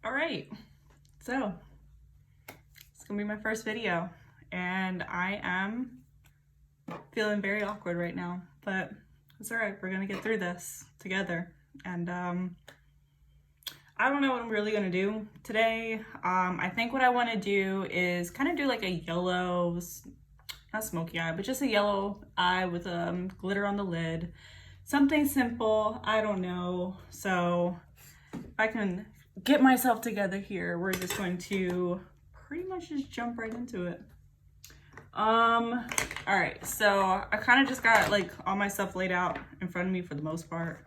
All right, so it's gonna be my first video and I am feeling very awkward right now, but it's all right. We're gonna get through this together. And I don't know what I'm really gonna do today. I think what I want to do is kind of do like a yellow, not smoky eye, but just a yellow eye with glitter on the lid. Something simple, I don't know. So if I can get myself together here, we're just going to pretty much just jump right into it. All right, so I kind of just got like all my stuff laid out in front of me for the most part.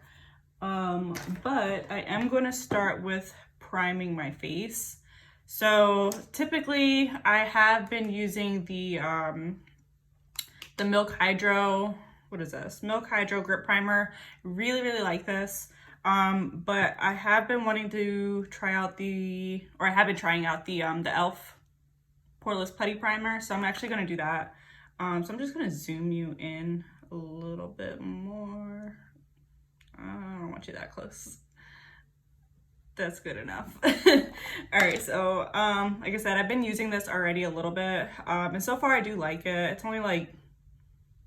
But I am going to start with priming my face. So typically I have been using the Milk Hydro, what is this? Milk Hydro Grip Primer. Really like this. But I have been wanting to try out I have been trying out the e.l.f. Poreless Putty Primer. So I'm actually going to do that. So I'm just going to zoom you in a little bit more. I don't want you that close. That's good enough. All right, so like I said, I've been using this already a little bit, and so far I do like it. It's only like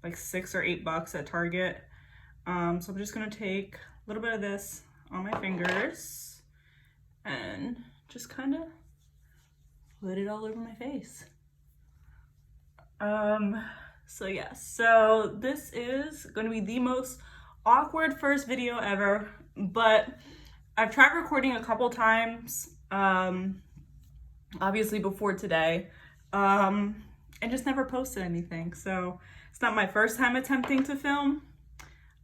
$6 or $8 at Target. So I'm just gonna take a little bit of this on my fingers and just kind of put it all over my face. So yeah, so this is gonna be the most awkward first video ever, but I've tried recording a couple times, obviously before today, and just never posted anything. So it's not my first time attempting to film,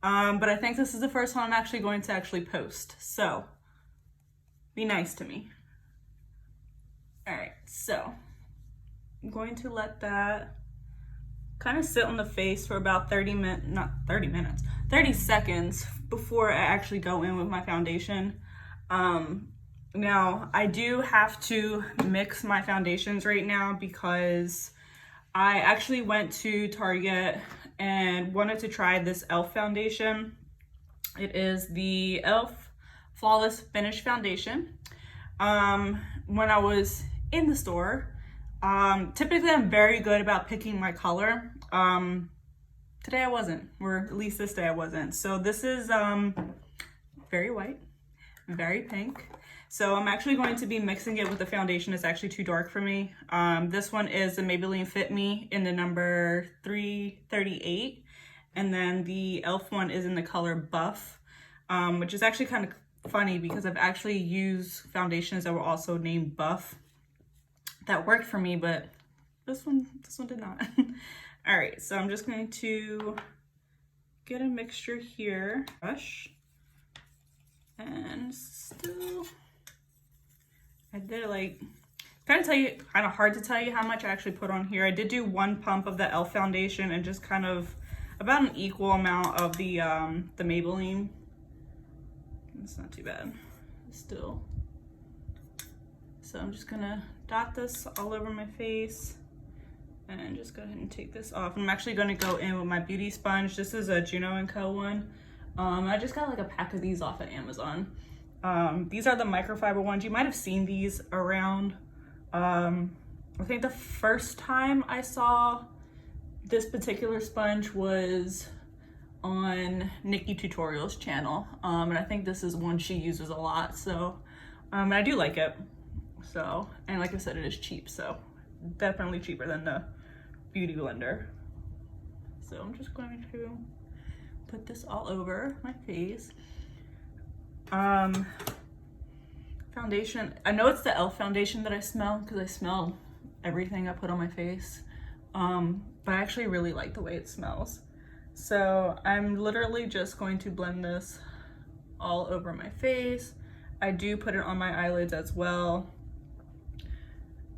but I think this is the first one I'm actually going to post. So be nice to me. All right, so I'm going to let that kind of sit on the face for about 30 seconds before I actually go in with my foundation. Now I do have to mix my foundations right now because I actually went to Target and wanted to try this e.l.f. foundation. It is the e.l.f. Flawless Finish Foundation. When I was in the store, typically I'm very good about picking my color. Today I wasn't, or at least this day I wasn't. So this is very white, very pink. So I'm actually going to be mixing it with the foundation. It's actually too dark for me. This one is the Maybelline Fit Me in the number 338. And then the e.l.f. one is in the color Buff, which is actually kind of funny because I've actually used foundations that were also named Buff that worked for me, but this one did not. All right, so I'm just going to get a mixture here, brush, and still, I did kind of hard to tell you how much I actually put on here. I did do one pump of the e.l.f. foundation and just kind of about an equal amount of the Maybelline. It's not too bad, still. So I'm just gonna dot this all over my face and just go ahead and take this off. I'm actually gonna go in with my beauty sponge. This is a Juno & Co. one. I just got like a pack of these off of Amazon. These are the microfiber ones. You might have seen these around. I think the first time I saw this particular sponge was on Nikki Tutorials channel. And I think this is one she uses a lot. So I do like it. So, and like I said, it is cheap, so definitely cheaper than the Beauty Blender. So I'm just going to put this all over my face. Foundation, I know it's the e.l.f. foundation that I smell because I smell everything I put on my face, but I actually really like the way it smells. So I'm literally just going to blend this all over my face. I do put it on my eyelids as well.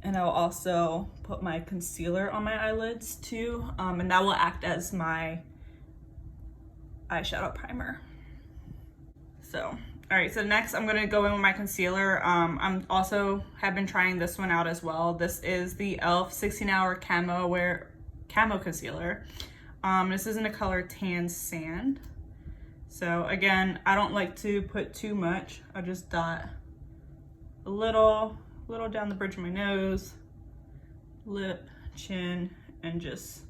And I'll also put my concealer on my eyelids too. And that will act as my eyeshadow primer. So, all right, so next I'm gonna go in with my concealer. I'm also have been trying this one out as well. This is the e.l.f. 16-Hour Camo Concealer. This is in the color Tan Sand. So again, I don't like to put too much. I just dot a little down the bridge of my nose, lip, chin, and just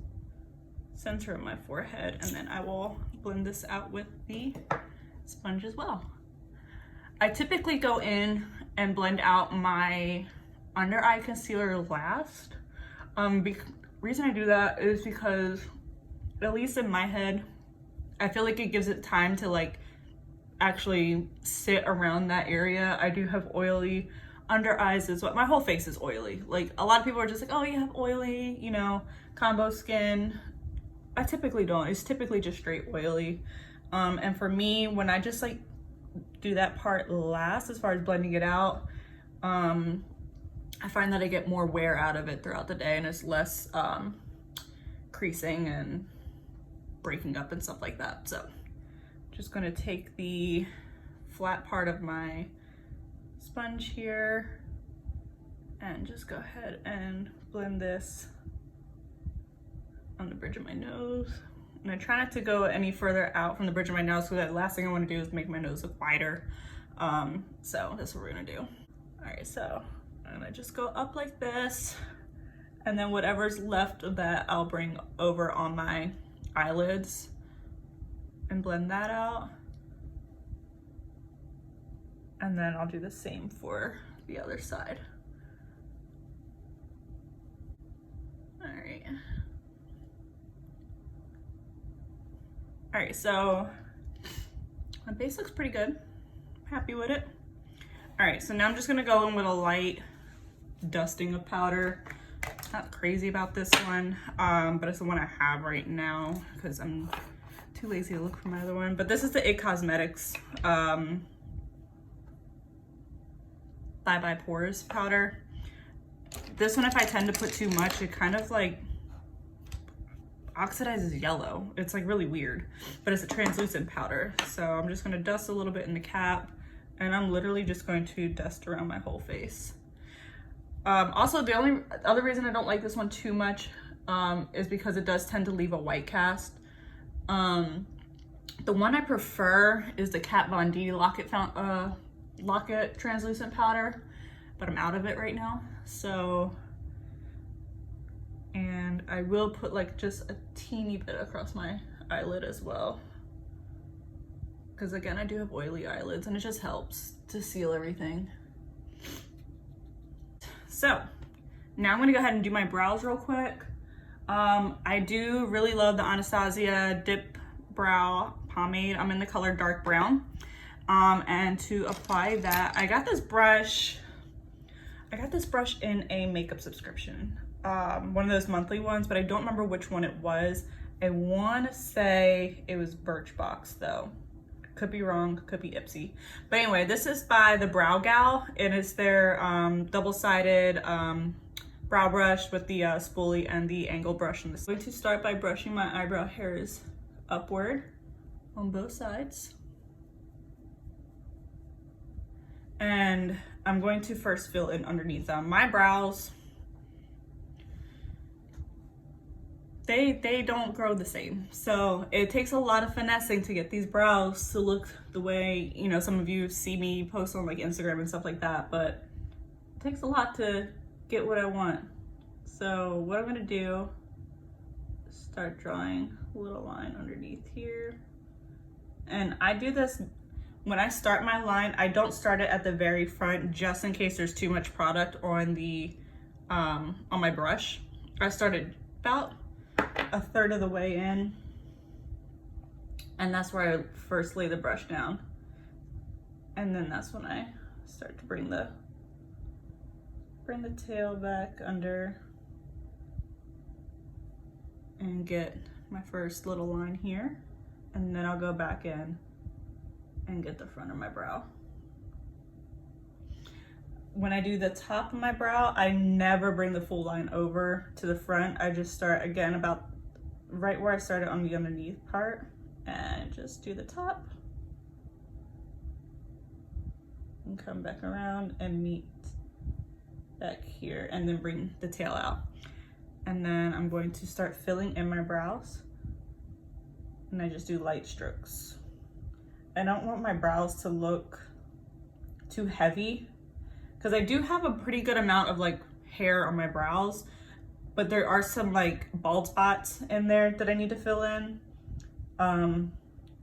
center of my forehead. And then I will blend this out with the sponge as well. I typically go in and blend out my under eye concealer last. Reason I do that is because, at least in my head, I feel like it gives it time to like actually sit around that area. I do have oily under eyes as well. My whole face is oily. Like, a lot of people are just like, oh, you have oily, you know, combo skin. I typically don't. It's typically just straight oily. And for me, when I just like do that part last, as far as blending it out, I find that I get more wear out of it throughout the day, and it's less creasing and breaking up and stuff like that. So just gonna take the flat part of my sponge here and just go ahead and blend this on the bridge of my nose. And I try not to go any further out from the bridge of my nose, because the last thing I want to do is make my nose look wider. So that's what we're gonna do. All right, so I'm gonna just go up like this, and then whatever's left of that I'll bring over on my eyelids and blend that out. And then I'll do the same for the other side. All right. All right, so my base looks pretty good. Happy with it. All right, so now I'm just gonna go in with a light dusting of powder. Not crazy about this one, but it's the one I have right now because I'm too lazy to look for my other one. But this is the It Cosmetics Bye Bye Pores powder. This one, if I tend to put too much, it kind of like oxidizes yellow. It's like really weird, but it's a translucent powder. So I'm just gonna dust a little bit in the cap, and I'm literally just going to dust around my whole face. Also, the only other reason I don't like this one too much is because it does tend to leave a white cast. The one I prefer is the Kat Von D Lock-It translucent powder, but I'm out of it right now. So, and I will put like just a teeny bit across my eyelid as well, because again, I do have oily eyelids, and it just helps to seal everything. So now I'm gonna go ahead and do my brows real quick. I do really love the Anastasia Dip Brow Pomade. I'm in the color dark brown. And to apply that, I got this brush in a makeup subscription. One of those monthly ones, but I don't remember which one it was. I wanna say it was Birchbox though. Could be wrong, could be Ipsy. But anyway, this is by the Brow Gal, and it's their double-sided brow brush with the spoolie and the angle brush. I'm going to start by brushing my eyebrow hairs upward on both sides. And I'm going to first fill in underneath them. My brows, they don't grow the same. So it takes a lot of finessing to get these brows to look the way, you know, some of you see me post on like Instagram and stuff like that, but it takes a lot to get what I want. So what I'm gonna do is start drawing a little line underneath here. And I do this when I start my line. I don't start it at the very front just in case there's too much product on the on my brush. I started about a third of the way in, and that's where I first lay the brush down, and then that's when I start to bring the tail back under and get my first little line here, and then I'll go back in and get the front of my brow. When I do the top of my brow, I never bring the full line over to the front. I just start again about right where I started on the underneath part, and just do the top and come back around and meet back here, and then bring the tail out. And then I'm going to start filling in my brows, and I just do light strokes. I don't want my brows to look too heavy, because I do have a pretty good amount of like hair on my brows, but there are some like bald spots in there that I need to fill in.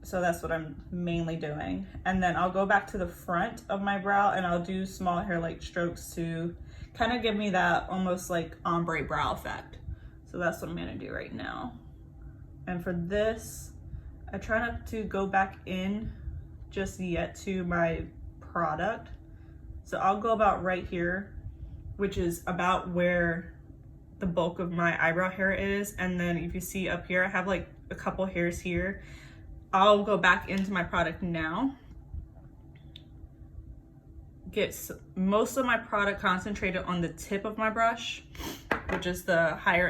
So that's what I'm mainly doing. And then I'll go back to the front of my brow and I'll do small hair like strokes to kind of give me that almost like ombre brow effect. So that's what I'm gonna do right now. And for this, I try not to go back in just yet to my product. So I'll go about right here, which is about where the bulk of my eyebrow hair is. And then if you see up here, I have like a couple hairs here. I'll go back into my product now, get most of my product concentrated on the tip of my brush, which is the higher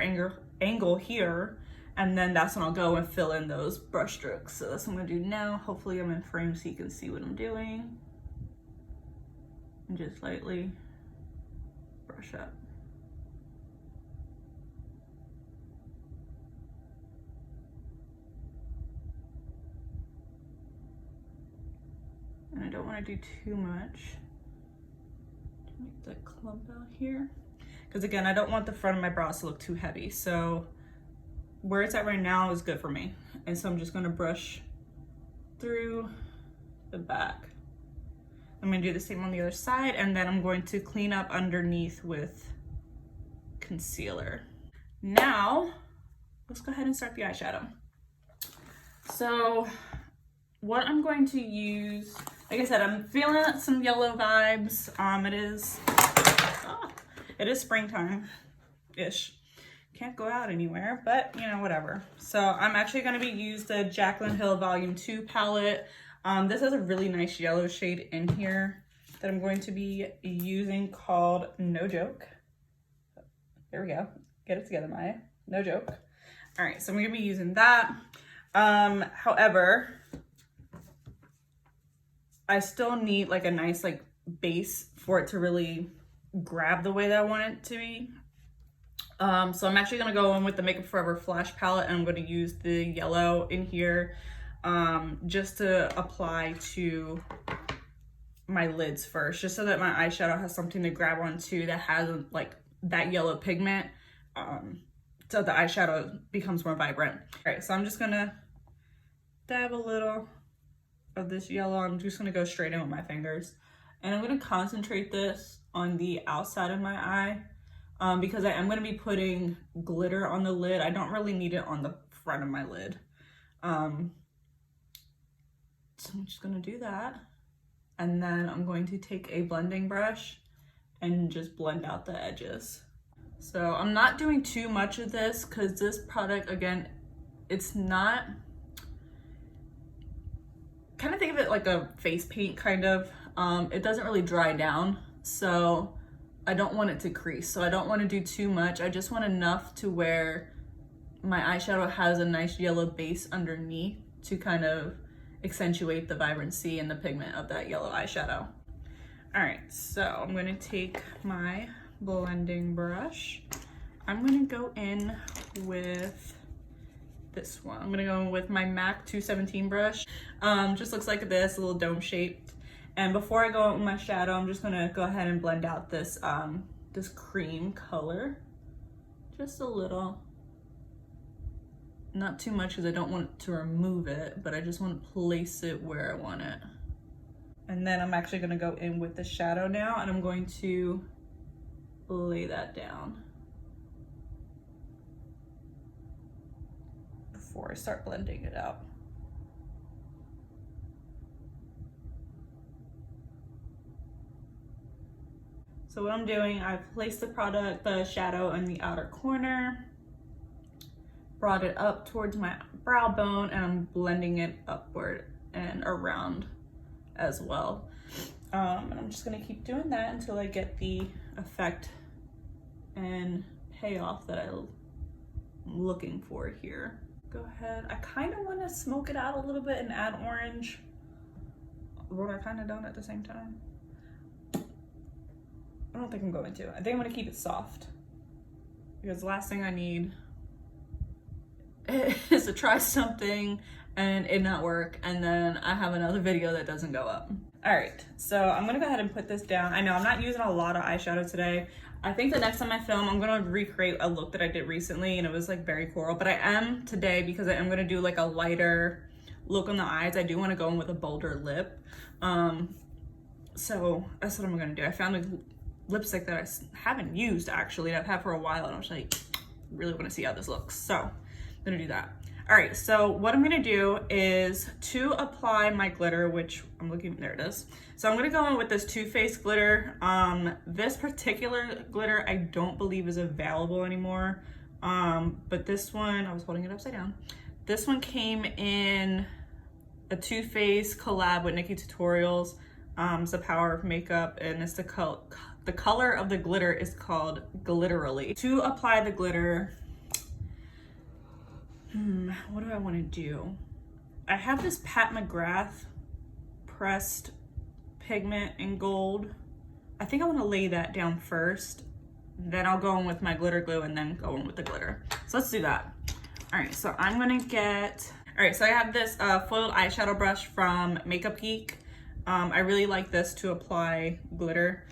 angle here, and then that's when I'll go and fill in those brush strokes. So that's what I'm gonna do now. Hopefully I'm in frame so you can see what I'm doing. And just lightly brush up. And I don't want to do too much to make that clump out here. Because again, I don't want the front of my brows to look too heavy. So where it's at right now is good for me. And so I'm just going to brush through the back. I'm going to do the same on the other side, and then I'm going to clean up underneath with concealer. Now, let's go ahead and start the eyeshadow. So what I'm going to use, like I said, I'm feeling some yellow vibes. It is springtime-ish. Can't go out anywhere, but you know, whatever. So I'm actually going to be using the Jaclyn Hill Volume 2 palette. This has a really nice yellow shade in here that I'm going to be using called No Joke. There we go. Get it together, Maya. No joke. All right, so I'm going to be using that. However, I still need like a nice like base for it to really grab the way that I want it to be. So I'm actually going to go in with the Makeup Forever Flash palette, and I'm going to use the yellow in here just to apply to my lids first, just so that my eyeshadow has something to grab onto that has like that yellow pigment, so the eyeshadow becomes more vibrant. All right, so I'm just going to dab a little of this yellow. I'm just going to go straight in with my fingers, and I'm going to concentrate this on the outside of my eye. Because I am going to be putting glitter on the lid. I don't really need it on the front of my lid. So I'm just going to do that. And then I'm going to take a blending brush and just blend out the edges. So I'm not doing too much of this because this product, again, it's not, kind of think of it like a face paint kind of. It doesn't really dry down. So I don't want it to crease, so I don't want to do too much. I just want enough to where my eyeshadow has a nice yellow base underneath to kind of accentuate the vibrancy and the pigment of that yellow eyeshadow. All right, so I'm going to take my blending brush. I'm going to go in with this one. I'm going to go in with my MAC 217 brush. Just looks like this, a little dome shaped. And before I go out with my shadow, I'm just gonna go ahead and blend out this this cream color, just a little, not too much because I don't want to remove it, but I just want to place it where I want it. And then I'm actually gonna go in with the shadow now, and I'm going to lay that down before I start blending it out. So what I'm doing, I've placed the shadow in the outer corner, brought it up towards my brow bone, and I'm blending it upward and around as well. And I'm just gonna keep doing that until I get the effect and payoff that I'm looking for here. Go ahead, I kind of want to smoke it out a little bit and add orange, but I kind of don't at the same time. I don't think I'm going to. I think I'm going to keep it soft, because the last thing I need is to try something and it not work, and then I have another video that doesn't go up. All right, so I'm gonna go ahead and put this down. I know I'm not using a lot of eyeshadow today. I think the next time I film, I'm gonna recreate a look that I did recently, and it was like very coral, but I am today, because I am gonna do like a lighter look on the eyes. I do wanna go in with a bolder lip. So that's what I'm gonna do. I found a lipstick that I haven't used actually, that I've had for a while, and I was like, really wanna see how this looks. So I'm gonna do that. All right, so what I'm gonna do is to apply my glitter, which I'm looking, there it is. So I'm gonna go in with this Too Faced glitter. This particular glitter I don't believe is available anymore. But this one, I was holding it upside down. This one came in a Too Faced collab with Nikki Tutorials. It's the Power of Makeup, and it's the color of the glitter is called Glitterally. To apply the glitter, what do I want to do? I have this Pat McGrath pressed pigment in gold. I think I want to lay that down first, then I'll go in with my glitter glue and then go in with the glitter. So let's do that. All right, so I'm gonna get, all right, so I have this foiled eyeshadow brush from Makeup Geek. I really like this to apply glitter.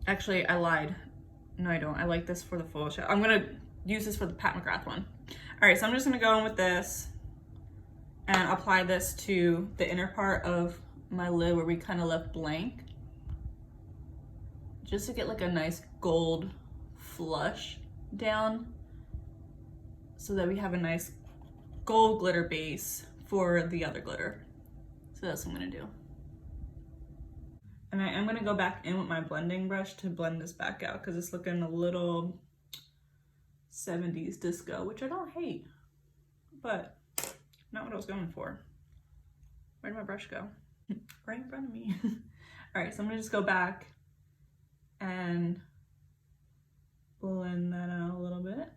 Actually, I lied. No, I don't. I like this for the foil shadow. I'm gonna use this for the Pat McGrath one. All right, so I'm just gonna go in with this and apply this to the inner part of my lid where we kind of left blank, just to get like a nice gold flush down, so that we have a nice gold glitter base for the other glitter. So that's what I'm gonna do. And I am gonna go back in with my blending brush to blend this back out, because it's looking a little 70s disco, which I don't hate, but not what I was going for. Where did my brush go? Right in front of me. All right, so I'm gonna just go back and blend that out a little bit.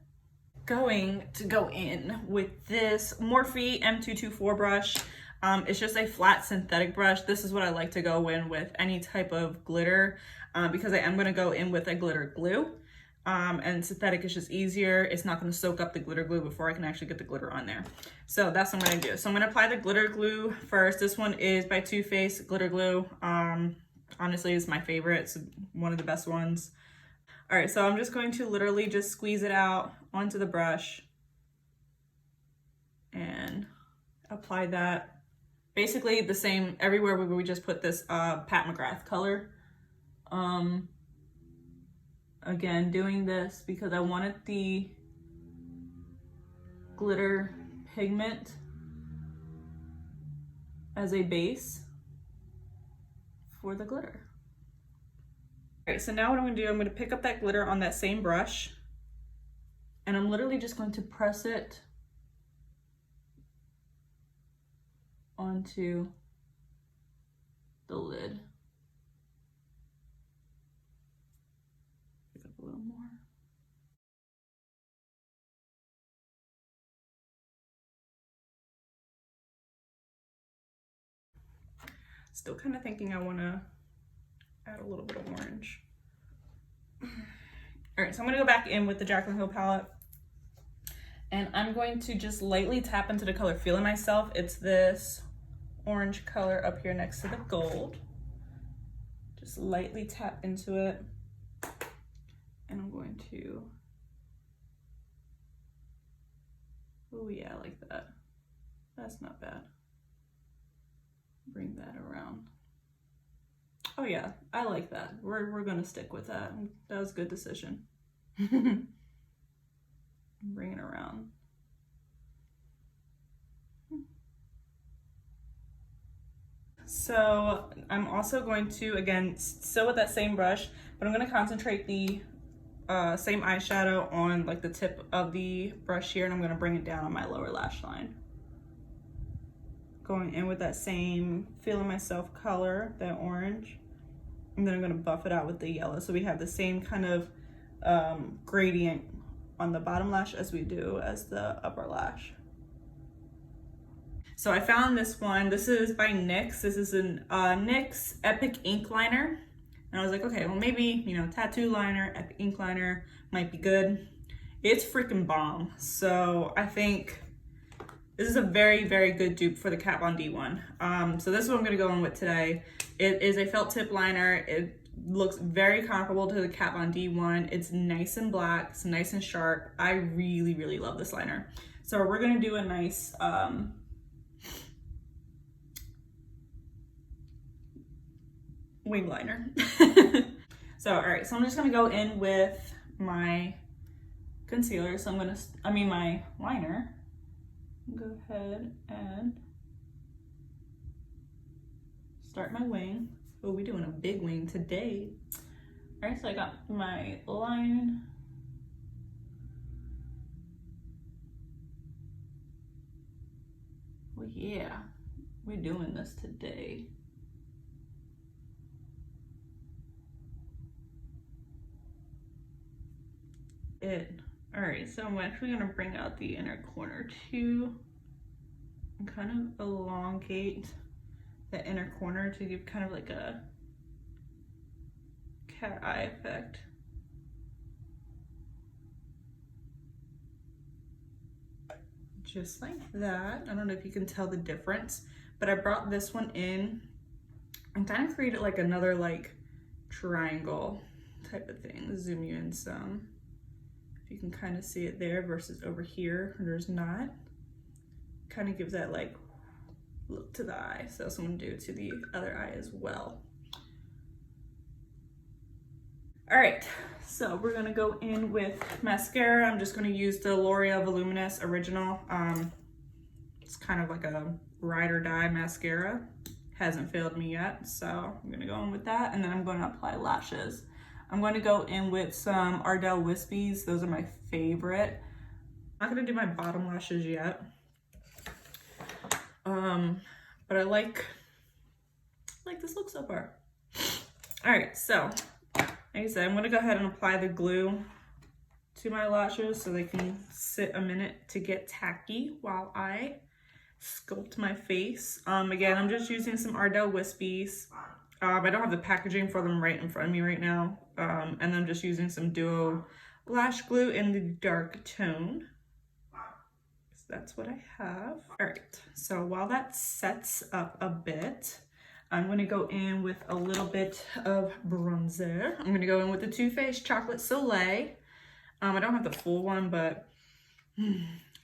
Going to go in with this Morphe M224 brush. It's just a flat synthetic brush. This is what I like to go in with any type of glitter, because I am gonna go in with a glitter glue. And synthetic is just easier. It's not going to soak up the glitter glue before I can actually get the glitter on there. So that's what I'm going to do. So I'm going to apply the glitter glue first. This one is by Too Faced glitter glue. Honestly, it's my favorite. It's one of the best ones. All right, so I'm just going to literally just squeeze it out onto the brush and apply that. Basically the same everywhere where we just put this Pat McGrath color. Again, doing this because I wanted the glitter pigment as a base for the glitter. All right, so now what I'm gonna do, I'm gonna pick up that glitter on that same brush, and I'm literally just going to press it onto the lid. A little more. Still kind of thinking I want to add a little bit of orange. All right, so I'm going to go back in with the Jaclyn Hill palette, and I'm going to just lightly tap into the color Feeling Myself. It's this orange color up here next to the gold. Just lightly tap into it. And I'm going to, oh yeah, I like that. That's not bad. Bring that around. Oh yeah, I like that. We're gonna stick with that. That was a good decision. Bring it around. So I'm also going to, again, still with that same brush, but I'm gonna concentrate the same eyeshadow on like the tip of the brush here, and I'm gonna bring it down on my lower lash line. Going in with that same Feeling Myself color, that orange, and then I'm gonna buff it out with the yellow. So we have the same kind of gradient on the bottom lash as we do as the upper lash. So I found this one. This is by NYX. This is an NYX Epic Ink Liner. And I was like, okay, well maybe, you know, tattoo liner, Epic Ink Liner might be good. It's freaking bomb. So I think This is a very, very good dupe for the Kat Von D one. So this is what I'm gonna go in with today. It is a felt tip liner. It looks very comparable to the Kat Von D one. It's nice and black, it's nice and sharp. I really, really love this liner. So we're gonna do a nice, wing liner. So, all right, so I'm just gonna go in with my concealer. So my liner. Go ahead and start my wing. Oh, we're doing a big wing today. All right, so I got my line. Well, yeah, we're doing this today. All right, so I'm actually gonna bring out the inner corner too and kind of elongate the inner corner to give kind of like a cat eye effect. Just like that. I don't know if you can tell the difference, but I brought this one in and kind of created like another like triangle type of thing. Zoom you in some. If you can kind of see it there versus over here, there's not. Kind of gives that like look to the eye. So that's what I'm gonna do to the other eye as well. All right, so we're gonna go in with mascara. I'm just gonna use the L'Oreal Voluminous Original. It's kind of like a ride or die mascara. Hasn't failed me yet, so I'm gonna go in with that, and then I'm gonna apply lashes. I'm going to go in with some Ardell Wispies. Those are my favorite. I'm not gonna do my bottom lashes yet. But I like this look so far. All right, so like I said, I'm gonna go ahead and apply the glue to my lashes so they can sit a minute to get tacky while I sculpt my face. Again, I'm just using some Ardell Wispies. I don't have the packaging for them right in front of me right now. And I'm just using some Duo lash glue in the dark tone. So that's what I have. All right, so while that sets up a bit, I'm gonna go in with a little bit of bronzer. I'm gonna go in with the Too Faced Chocolate Soleil. I don't have the full one, but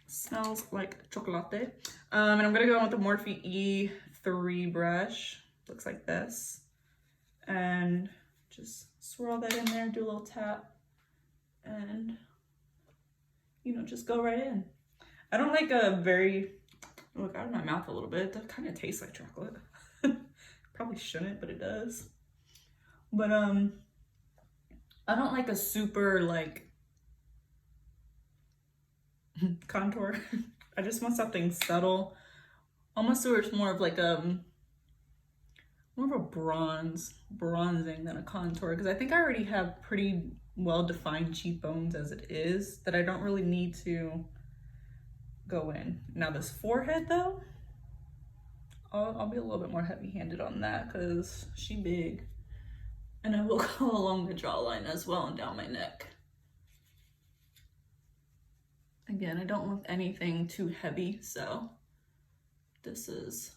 smells like chocolate. And I'm gonna go in with the Morphe E3 brush. Looks like this. And just swirl that in there, do a little tap, and just go right in. I don't like a very, look out of my mouth a little bit. That kind of tastes like chocolate. Probably shouldn't, but it does. But I don't like a super like contour. I just want something subtle, almost so it's more of like more of a bronzing than a contour, because I think I already have pretty well-defined cheekbones as it is, that I don't really need to go in. Now this forehead though, I'll be a little bit more heavy-handed on that because she big, and I will go along the jawline as well and down my neck. Again, I don't want anything too heavy, so this is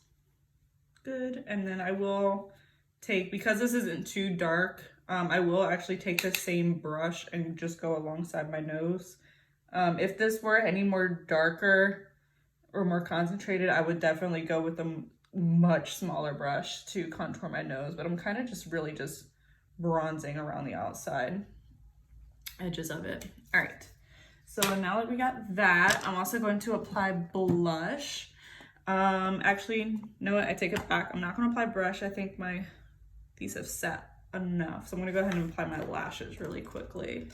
good. And then I will take, because this isn't too dark, I will actually take the same brush and just go alongside my nose. If this were any more darker or more concentrated, I would definitely go with a much smaller brush to contour my nose, but I'm kind of just really just bronzing around the outside edges of it. All right, so now that we got that, I'm also going to apply blush. Actually, you know what? I take it back. I'm not going to apply brush. I think these have set enough. So I'm going to go ahead and apply my lashes really quickly.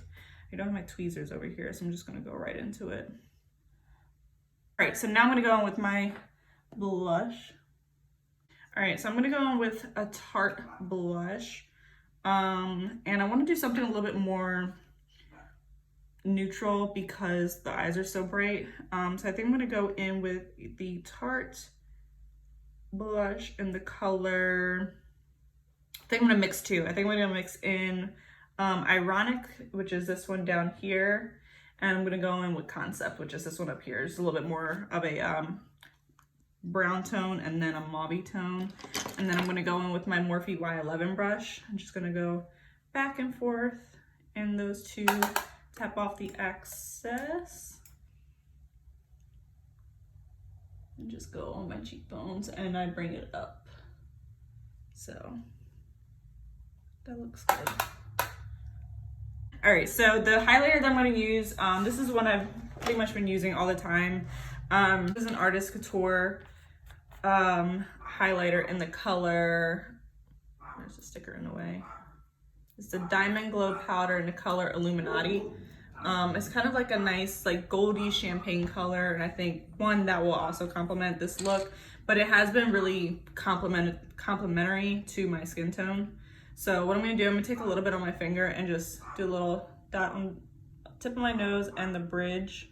I don't have my tweezers over here, so I'm just going to go right into it. All right, so now I'm going to go in with my blush. All right, so I'm going to go in with a Tarte blush. And I want to do something a little bit more neutral because the eyes are so bright. So I think I'm going to go in with the Tarte blush in the color, I think I'm going to mix two. I think I'm going to mix in Ironic, which is this one down here, and I'm going to go in with Concept, which is this one up here. It's a little bit more of a brown tone and then a mauve tone. And then I'm gonna go in with my Morphe Y11 brush. I'm just gonna go back and forth in those two, tap off the excess. And just go on my cheekbones and I bring it up. So that looks good. All right, so the highlighter that I'm going to use, this is one I've pretty much been using all the time. This is an Artist Couture highlighter in the color, there's a sticker in the way. It's the Diamond Glow powder in the color Illuminati. It's kind of like a nice like goldy champagne color, and I think one that will also complement this look, but it has been really complementary to my skin tone. So what I'm gonna do, I'm gonna take a little bit on my finger and just do a little dot on the tip of my nose and the bridge.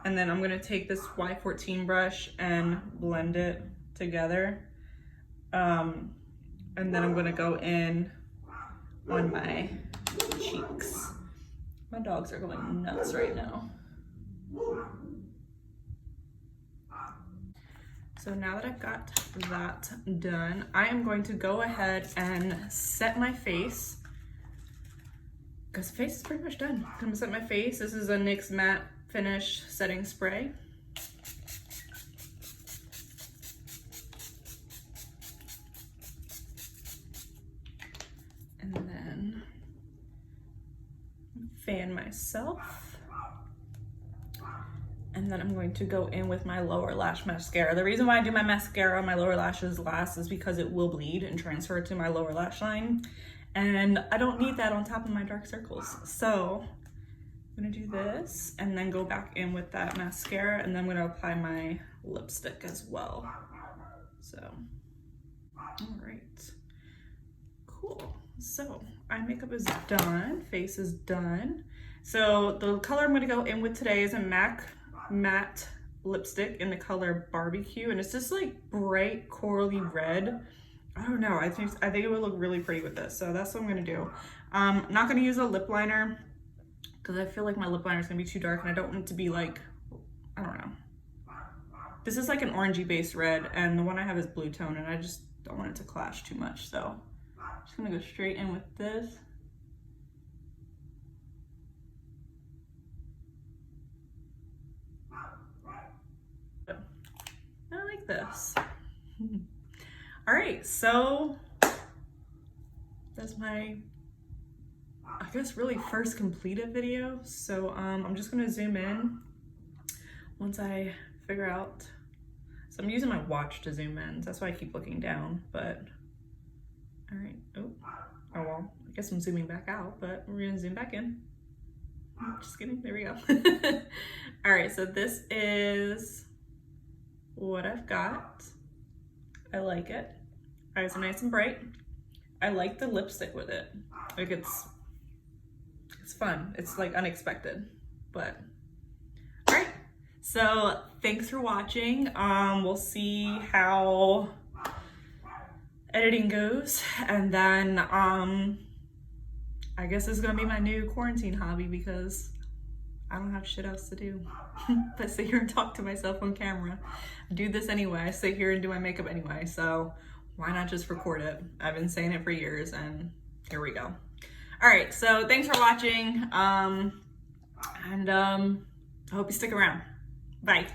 And then I'm gonna take this Y14 brush and blend it together. And then I'm gonna go in on my cheeks. My dogs are going nuts right now. So now that I've got that done, I am going to go ahead and set my face, because the face is pretty much done. I'm gonna set my face. This is a NYX Matte Finish Setting Spray. And then fan myself. And then I'm going to go in with my lower lash mascara. The reason why I do my mascara on my lower lashes last is because it will bleed and transfer to my lower lash line. And I don't need that on top of my dark circles. So I'm gonna do this and then go back in with that mascara, and then I'm gonna apply my lipstick as well. So, all right, cool. So eye makeup is done, face is done. So the color I'm gonna go in with today is a MAC matte lipstick in the color Barbecue, and it's just like bright corally red. I don't know, I think it would look really pretty with this, so that's what I'm gonna do. I'm not gonna use a lip liner because I feel like my lip liner is gonna be too dark and I don't want it to be like, I don't know. This is like an orangey based red, and the one I have is blue tone, and I just don't want it to clash too much, so I'm just gonna go straight in with this. I like this. All right, so that's my, I guess, really first completed video. So I'm just gonna zoom in once I figure out. So I'm using my watch to zoom in. That's why I keep looking down, but all right. Oh well, I guess I'm zooming back out, but we're gonna zoom back in. Just kidding, there we go. All right, so this is what I've got. I like it. Eyes are nice and bright. I like the lipstick with it. Like it's fun. It's like unexpected, but all right. So thanks for watching. We'll see how editing goes, and then I guess it's gonna be my new quarantine hobby because I don't have shit else to do but sit here and talk to myself on camera. I do this anyway. I sit here and do my makeup anyway, so why not just record it? I've been saying it for years, and here we go. All right, so thanks for watching, and I hope you stick around. Bye.